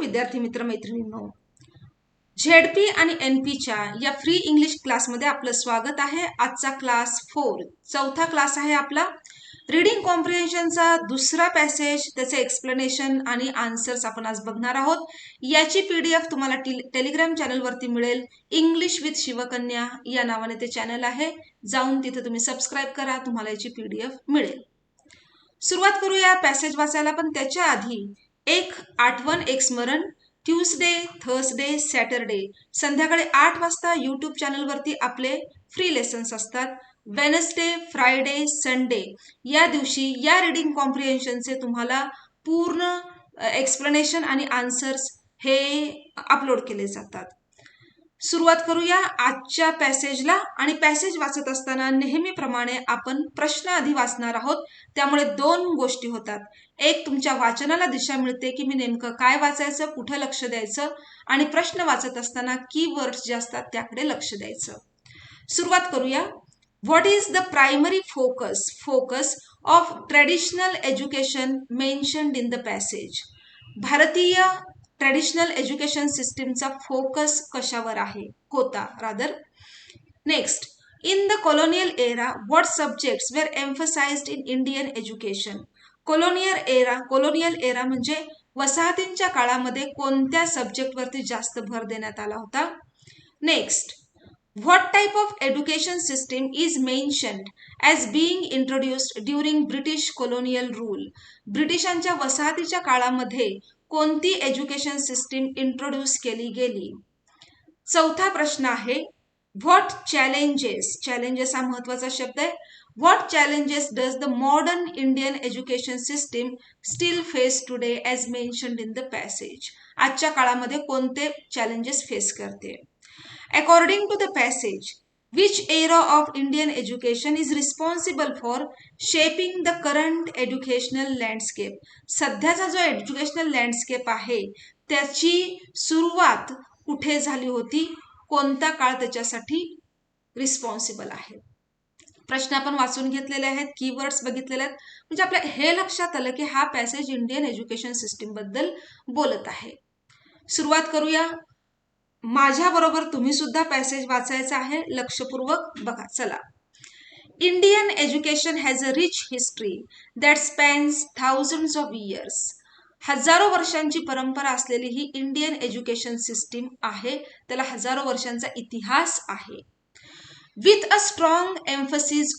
विद्यार्थी मित्र मैत्रिणींनो, झेडपी आणि एनपीच्या या फ्री इंग्लिश क्लासमध्ये आपलं स्वागत आहे. आजचा क्लास 4 चौथा क्लास आहे आपला. रीडिंग कॉम्प्रिहेन्शनचा दुसरा पॅसेज, त्याचे एक्सप्लेनेशन आणि आन्सर्स आपण आज बघणार आहोत. याची पीडीएफ तुम्हाला टेलिग्राम चॅनलवरती मिळेल. इंग्लिश विथ शिवकन्या या नावाने ते चॅनल आहे. जाऊन तिथे तुम्ही सबस्क्राईब करा, तुम्हाला याची पीडीएफ मिळेल. सुरुवात करूया पॅसेज वाचायला, पण त्याच्या आधी एक आठवण, एक स्मरण. ट्यूसडे, थर्सडे, सॅटरडे संध्याकाळी 8 वाजता यूट्यूब चॅनलवरती आपले फ्री लेसन्स असतात. वेनसडे, फ्रायडे, संडे या दिवशी या रीडिंग कॉम्प्रिहेन्शनचे तुम्हाला पूर्ण एक्सप्लेनेशन आणि आन्सर्स हे अपलोड केले जातात. सुरुवात करूया आजच्या पॅसेजला. आणि पॅसेज वाचत असताना नेहमीप्रमाणे आपण प्रश्न आधी वाचणार आहोत. त्यामुळे 2 गोष्टी होतात. एक, तुमच्या वाचनाला दिशा मिळते की मी नेमकं काय वाचायचं, कुठं लक्ष द्यायचं, आणि प्रश्न वाचत असताना कीवर्ड्स जे असतात त्याकडे लक्ष द्यायचं. सुरुवात करूया. What is the primary focus of traditional education mentioned in the passage? भारतीय ट्रेडिशनल एज्युकेशन सिस्टीमचा फोकस कशावर होता rather. Next, in the colonial era, what subjects were emphasized in Indian education? colonial era म्हणजे वसाहतींच्या काळामध्ये कोणत्या सब्जेक्टवरती जास्त भर देण्यात आला होता. Next, what type of education system is mentioned as being introduced during British colonial rule? ब्रिटिशांच्या वसाहतीच्या काळामध्ये कोणती एज्युकेशन सिस्टीम इंट्रोड्यूस केली गेली. चौथा प्रश्न आहे, व्हॉट चॅलेंजेस हा महत्वाचा शब्द आहे. What challenges does the modern Indian education system still face today as mentioned in the passage? आजच्या काळामध्ये कोणते चॅलेंजेस फेस करते. According to the passage, which era of Indian education is responsible for shaping the current educational landscape? सध्याचा जो educational landscape आहे त्याची सुरुवात कुठे झाली होती, कोणता काळ त्याच्यासाठी रिस्पॉन्सिबल आहे. प्रश्न आपण वाचून घेतलेले आहेत, कीवर्ड्स बघितलेले आहेत, म्हणजे आपल्या हे लक्षात आलं की हा पॅसेज इंडियन एज्युकेशन सिस्टीम बद्दल बोलत आहे. सुरुवात करूया. माझ्या बरोबर तुम्ही सुद्धा पॅसेज वाचायचा आहे, लक्षपूर्वक बघा. चला. Indian education has a rich history that spans thousands of years. हजारो वर्षांची परंपरा असलेली ही इंडियन एज्युकेशन सिस्टीम आहे. त्याला हजारो वर्षांचा इतिहास आहे. With a strong emphasis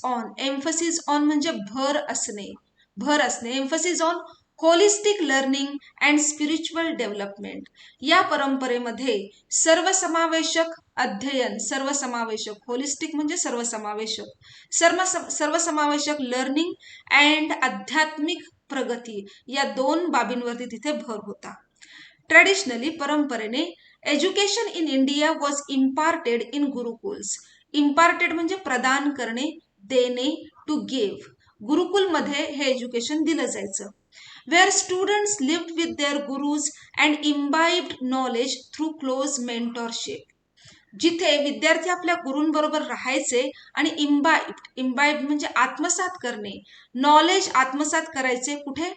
on म्हणजे भर असणे. Emphasis on holistic learning and spiritual development. या परंपरेमध्ये सर्वसमावेशक अध्ययन, होलिस्टिक म्हणजे सर्वसमावेशक लर्निंग अँड आध्यात्मिक प्रगती या 2 बाबींवरती तिथे भर होता. ट्रेडिशनली, परंपरेने, education in India was imparted in gurukuls. Imparted म्हणजे प्रदान करणे, देणे, टू गिव्ह. गुरुकुलमध्ये हे एज्युकेशन दिलं जायचं. where students lived with their gurus and imbibed knowledge through close mentorship. जिथे विद्यार्थी आपल्या गुरूंबरोबर राहायचे आणि इम्बाइब म्हणजे आत्मसात करणे, नॉलेज आत्मसात करायचे. कुठे,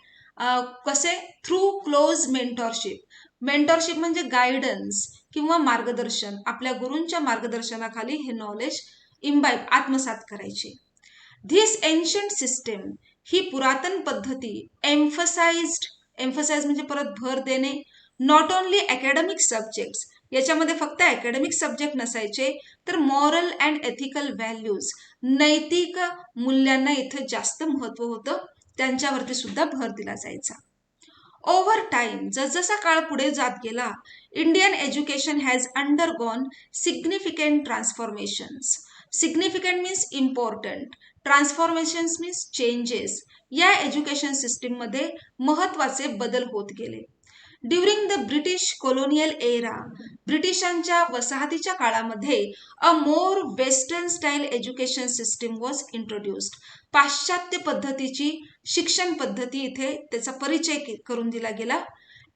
कसे? थ्रू क्लोज मेंटॉरशिप म्हणजे गायडन्स किंवा मार्गदर्शन. आपल्या गुरूंच्या मार्गदर्शनाखाली हे नॉलेज आत्मसात करायचे. धिस एन्शंट सिस्टम, ही पुरातन पद्धती, एम्फसाइज म्हणजे परत भर देणे, नॉट ओनली अकॅडमिक सब्जेक्ट्स, याच्यामध्ये फक्त अकॅडमिक सब्जेक्ट नसायचे, तर मॉरल अँड एथिकल व्हॅल्यूज, नैतिक मूल्यांना इथं जास्त महत्व होतं, त्यांच्यावरती सुद्धा भर दिला जायचा. ओव्हर टाइम, जसजसा काळ पुढे जात गेला, Indian education has undergone significant transformations. Significant means important, transformations means changes. या एज्युकेशन सिस्टीममध्ये महत्वाचे बदल होत गेले. During the British colonial era, ब्रिटिशांच्या वसाहतीच्या काळामध्ये, a more western style education system was introduced. पाश्चात्य पद्धतीची शिक्षण पद्धती इथे त्याचा परिचय करून दिला गेला.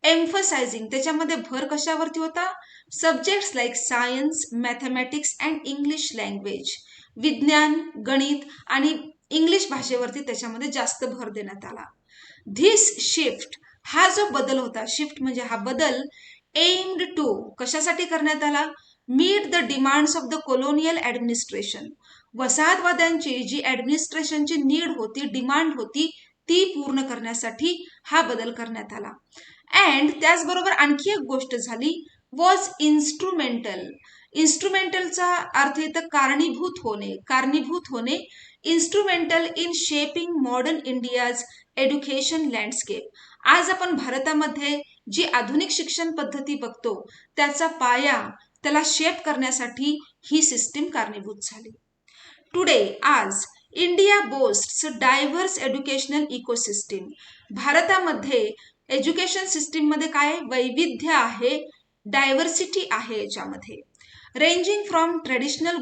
एम्फसाइजिंग, त्याच्यामध्ये भर कशावरती होता? Subjects like science, mathematics and English language. विज्ञान, गणित आणि इंग्लिश भाषेवरती त्याच्यामध्ये जास्त भर देण्यात आला. धिस शिफ्ट हा जो बदल होता, शिफ्ट म्हणजे हा बदल, एम्ड टू, कशासाठी करण्यात आला? Meet the demands of the colonial administration. वसाहतवाद्यांची जी ऍडमिनिस्ट्रेशनची नीड होती, डिमांड होती, ती पूर्ण करण्यासाठी हा बदल करण्यात आला. अँड त्याचबरोबर आणखी एक गोष्ट झाली, वॉज इन्स्ट्रुमेंटल. इन्स्ट्रुमेंटलचा अर्थ इथं कारणीभूत होणे, कारणीभूत होणे, instrumental in shaping modern India's education landscape. आज आपण भारतामध्ये जी आधुनिक शिक्षण पद्धती बघतो, त्याचा पाया, त्याला शेप करण्यासाठी ही सिस्टीम कारणीभूत झाली. टुडे, आज, India boasts diverse educational ecosystem. भारतामध्ये एज्युकेशन सिस्टीम मध्ये काय वैविध्य आहे, डायव्हर्सिटी आहे याच्यामध्ये. रेंजिंग फ्रॉम ट्रेडिशनल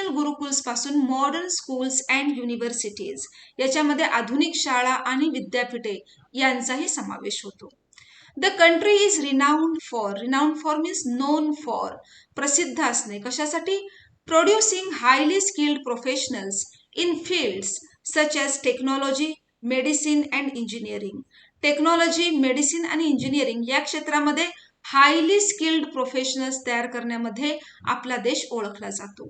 गुरुकुल्स पासून मॉडर्न स्कूल्स अँड युनिव्हर्सिटीज, याच्यामध्ये आधुनिक शाळा आणि विद्यापीठे यांचाही समावेश होतो. The country is renowned for means non for, प्रसिद्ध असणे, कशासाठी? Producing highly skilled professionals in fields such as technology, medicine and engineering. Technology, medicine आणि इंजिनिअरिंग या क्षेत्रामध्ये हायली स्किल्ड प्रोफेशनल्स तयार करण्यामध्ये आपला देश ओळखला जातो.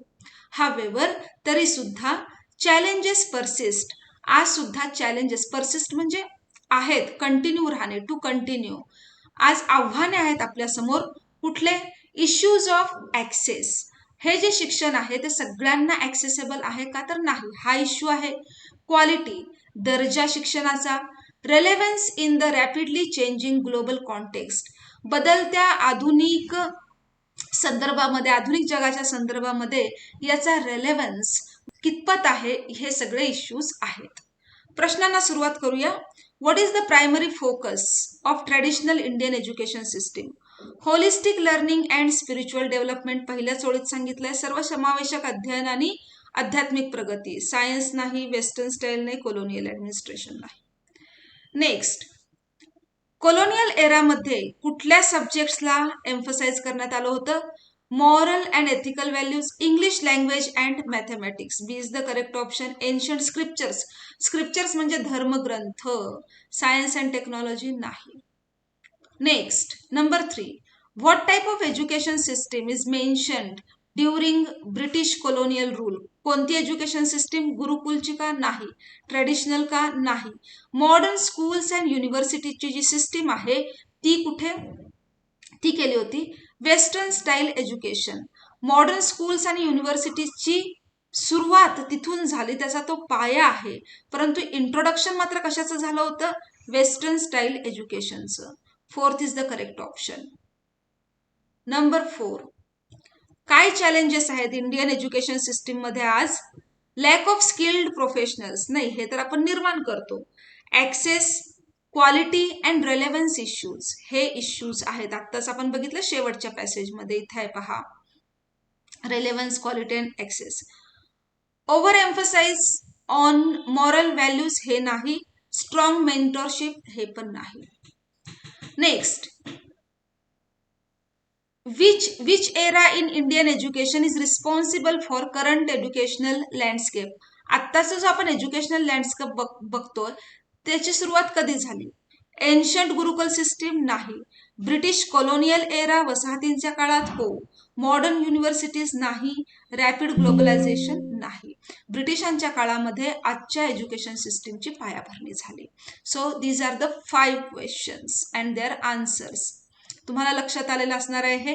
हावेवर, तरी सुद्धा चॅलेंजेस परसिस्ट. आज सुद्धा चॅलेंजेस, परसिस्ट म्हणजे आहेत, कंटिन्यू राहणे, टू कंटिन्यू. आज आव्हाने आहेत आपल्या समोर. कुठले? Issues of access. हे जे शिक्षण आहे ते सगळ्यांना ऍक्सेसेबल आहे का? तर नाही, हा इश्यू आहे. क्वालिटी, दर्जा शिक्षणाचा. Relevance in the rapidly changing global context, बदलत्या आधुनिक संदर्भामध्ये, आधुनिक जगाच्या संदर्भामध्ये याचा रेलेव्हन्स कितपत आहे, हे सगळे इश्यूज आहेत. प्रश्नांना सुरुवात करूया. What is the primary focus of traditional Indian education system? Holistic learning and spiritual development, पहिल्याच ओळीत सांगितलंय. सर्वसमावेशक अध्ययन आणि आध्यात्मिक प्रगती. सायन्स नाही, वेस्टर्न स्टाईल नाही, कोलोनियल ऍडमिनिस्ट्रेशन नाही. नेक्स्ट, कोलोनियल एरामध्ये कुठल्या सब्जेक्ट्सला एम्फसाइज करण्यात आलं होतं? Moral and ethical values, English language and mathematics. B is the correct option. Ancient scriptures, scriptures म्हणजे धर्मग्रंथ. सायन्स अँड टेक्नॉलॉजी नाही. Next, number 3, what type of education system is mentioned during British colonial rule? कोणती education system? गुरुकुलची का? नाही. Traditional का? नाही. Modern schools and युनिव्हर्सिटीची जी सिस्टीम आहे ती कुठे? ती केली होती western style education. Modern schools आणि युनिव्हर्सिटीजची सुरुवात तिथून झाली, त्याचा तो पाया आहे. परंतु इंट्रोडक्शन मात्र कशाचं झालं होतं? वेस्टर्न स्टाईल एज्युकेशनचं. 4th is the correct option. Number 4, काय चॅलेंजेस आहेत इंडियन एज्युकेशन सिस्टीम मध्ये आज? लॅक ऑफ स्किल्ड प्रोफेशनल्स, नाही, हे तर आपण निर्माण करतो. Access, quality and relevance issues, हे इश्यूज आहेत. आत्ताच आपण बघितलं शेवटच्या पॅसेजमध्ये, इथे आहे पहा, relevance, quality and access. Over emphasise on moral values, हे नाही. स्ट्रॉंग मेंटरशिप, हे पण नाही. Next, which era in Indian education is responsible for current educational landscape? आत्ताचा जो आपण एज्युकेशनल लँडस्केप बघतोय त्याची सुरुवात कधी झाली? एन्शंट गुरुकुल सिस्टीम नाही. ब्रिटिश कोलोनियल एरा, वसाहतींच्या काळात हो. मॉडर्न युनिव्हर्सिटीज नाही. रॅपिड ग्लोबलायझेशन नाही. ब्रिटिशांच्या काळामध्ये आजच्या एज्युकेशन सिस्टीमची पायाभरणी झाली. So these are the 5 questions and their answers. तुम्हाला लक्षात आलेलं असणार आहे हे.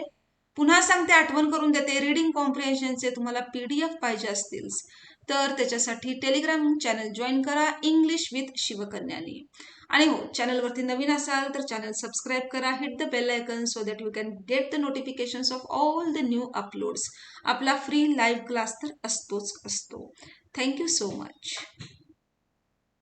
पुन्हा सांगते, आठवण करून देते, रीडिंग कॉम्प्रिहेन्शनचे तुम्हाला PDF पाहिजे असतील तर त्याच्यासाठी टेलिग्राम चॅनल जॉईन करा, इंग्लिश विथ शिवकन्यानी. आणि हो, चॅनलवरती नवीन असाल तर चॅनल सबस्क्राईब करा, hit the bell icon so that you can get the notifications of all the new uploads. आपला फ्री लाईव्ह क्लास तर असतोच असतो. Thank you so much.